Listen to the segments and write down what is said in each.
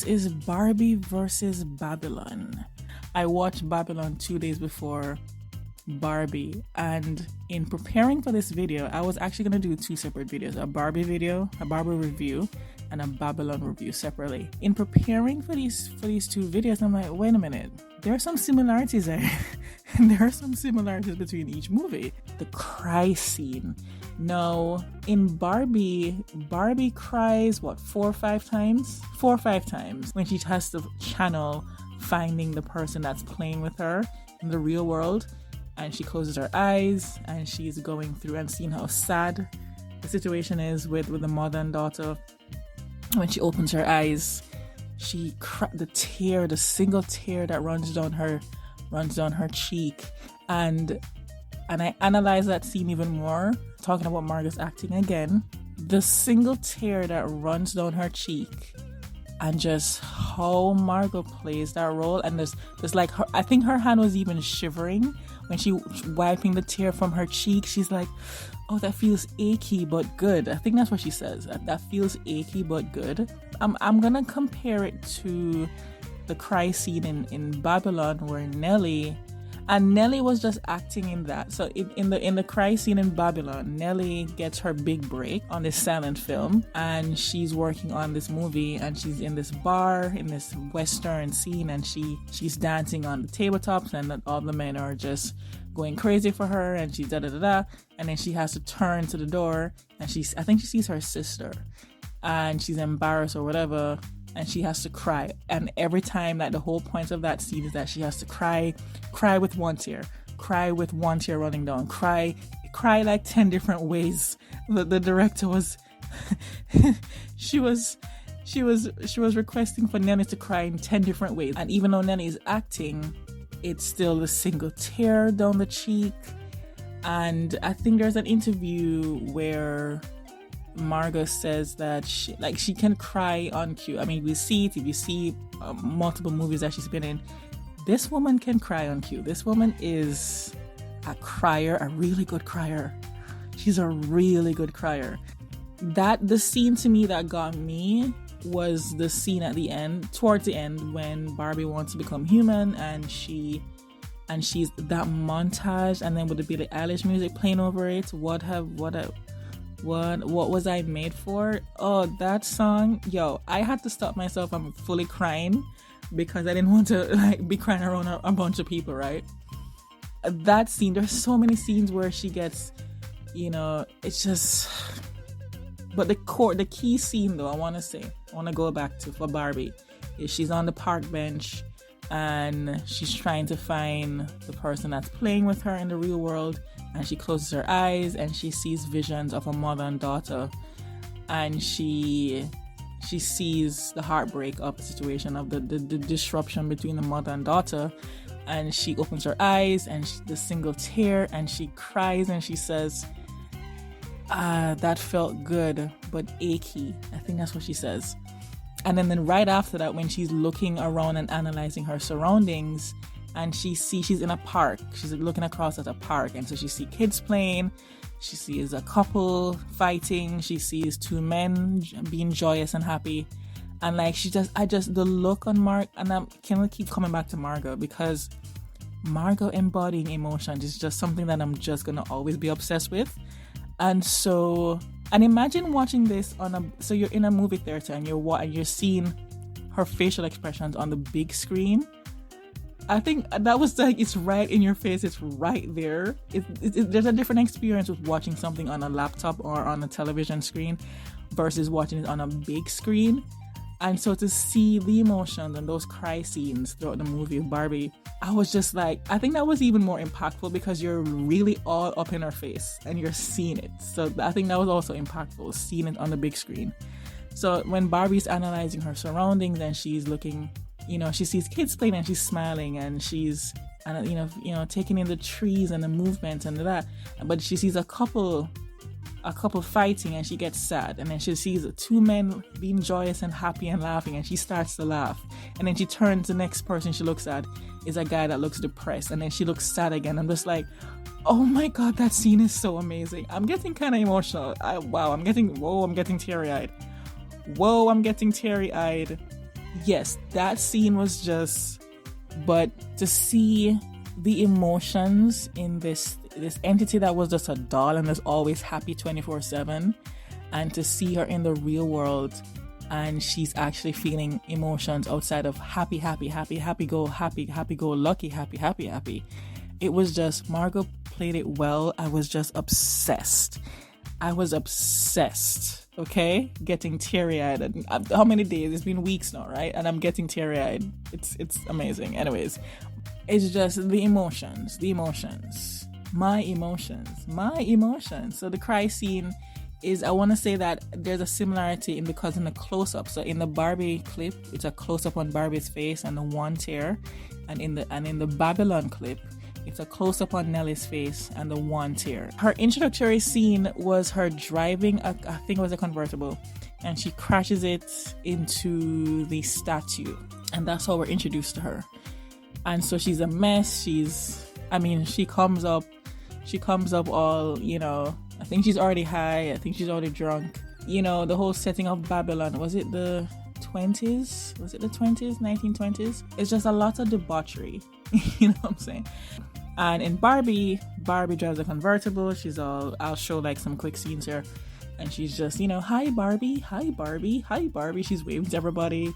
is Barbie versus Babylon. I watched Babylon 2 days before Barbie, and in preparing for this video, I was actually going to do two separate videos, a Barbie video, a Barbie review, and a Babylon review separately. In preparing for these two videos, I'm like, wait a minute, there are some similarities there. There are some similarities between each movie. The cry scene. No, in Barbie cries, what, 4 or 5 times? 4 or 5 times when she has to channel finding the person that's playing with her in the real world. And she closes her eyes and she's going through and seeing how sad the situation is with the mother and daughter. When she opens her eyes, the single tear that runs down her cheek. And I analyze that scene even more, talking about Margot's acting again. The single tear that runs down her cheek, and just how Margot plays that role. And there's like I think her hand was even shivering when she wiping the tear from her cheek. She's like, oh, that feels achy but good. I think that's what she says. That feels achy but good. I'm gonna compare it to the cry scene in Babylon, where Nellie was just acting in that. So in the cry scene in Babylon, Nellie gets her big break on this silent film, and she's working on this movie, and she's in this bar in this western scene, and she's dancing on the tabletops, and all the men are just going crazy for her, and she's and then she has to turn to the door, and I think she sees her sister, and she's embarrassed or whatever, and she has to cry. And every time, like, the whole point of that scene is that she has to cry with one tear running down, cry like 10 different ways. The director was she was requesting for Nellie to cry in 10 different ways, and even though Nellie is acting, it's still a single tear down the cheek. And I think there's an interview where Margot says that she can cry on cue. I mean, we see it if you see multiple movies that she's been in. This woman can cry on cue. This woman is a crier, a really good crier. She's a really good crier. The scene to me that got me was the scene at the end, towards the end, when Barbie wants to become human, and she's that montage, and then with the Billie Eilish music playing over it. What was I made for? Oh, that song, yo, I had to stop myself. I'm fully crying because I didn't want to be crying around a bunch of people, right? That scene, there's so many scenes where she gets, it's just. But the key scene, though, I want to go back to for Barbie, is she's on the park bench and she's trying to find the person that's playing with her in the real world, and she closes her eyes and she sees visions of a mother and daughter, and she sees the heartbreak of the situation, of the disruption between the mother and daughter, and she opens her eyes and the single tear, and she cries and she says, that felt good but achy. I think that's what she says. And then right after that, when she's looking around and analyzing her surroundings, and she's in a park, she's looking across at a park, and so she sees kids playing, she sees a couple fighting, she sees 2 men being joyous and happy, and like the look on Margot, and I can keep coming back to Margot, because Margot embodying emotion is just something that I'm just gonna always be obsessed with. And imagine watching this so you're in a movie theater and you're seeing her facial expressions on the big screen. I think that was like, it's right in your face, it's right there. There's a different experience with watching something on a laptop or on a television screen versus watching it on a big screen. And so to see the emotions and those cry scenes throughout the movie of Barbie, I was just like, I think that was even more impactful because you're really all up in her face and you're seeing it. So I think that was also impactful, seeing it on the big screen. So when Barbie's analyzing her surroundings and she's looking, she sees kids playing and she's smiling, and she's, taking in the trees and the movement and that. But she sees a couple fighting and she gets sad, and then she sees 2 men being joyous and happy and laughing, and she starts to laugh, and then she turns, the next person she looks at is a guy that looks depressed, and then she looks sad again. I'm just like, oh my god, that scene is so amazing. I'm getting kind of emotional. I'm getting teary-eyed. yes, that scene was just, but to see the emotions in this entity that was just a doll and is always happy 24/7, and to see her in the real world and she's actually feeling emotions outside of happy go lucky, happy. It was just, Margot played it well. I was just obsessed. Okay, getting teary-eyed. And how many days? It's been weeks now, right? And I'm getting teary-eyed. It's amazing. Anyways, it's just the emotions, my emotions. So the cry scene is, I want to say that there's a similarity because in the close-up. So in the Barbie clip, it's a close-up on Barbie's face and the one tear, and in the Babylon clip, it's a close-up on Nellie's face and the one tear. Her introductory scene was her driving, I think it was a convertible, and she crashes it into the statue. And that's how we're introduced to her. And so she's a mess. She comes up all, I think she's already high. I think she's already drunk. The whole setting of Babylon, was it the 20s? 1920s? It's just a lot of debauchery. You know what I'm saying? And in Barbie drives a convertible. I'll show like some quick scenes here. And she's just, hi Barbie. She's waving to everybody.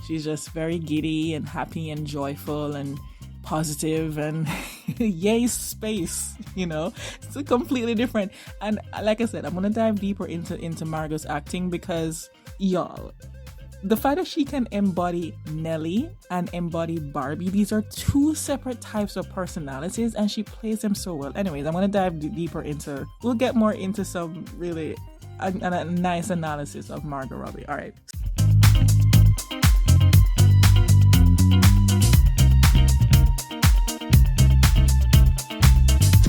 She's just very giddy and happy and joyful and positive and yay space. It's a completely different. And like I said, I'm gonna dive deeper into Margot's acting because, y'all, the fact that she can embody Nellie and embody Barbie, these are two separate types of personalities, and she plays them so well. Anyways, I'm gonna dive deeper we'll get more into some really a nice analysis of Margot Robbie. All right.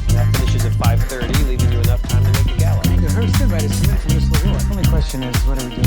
That finishes at 5:30, leaving you enough time to make the gala. The hearse right is coming from Miss LaRue. The only question is, what are we doing?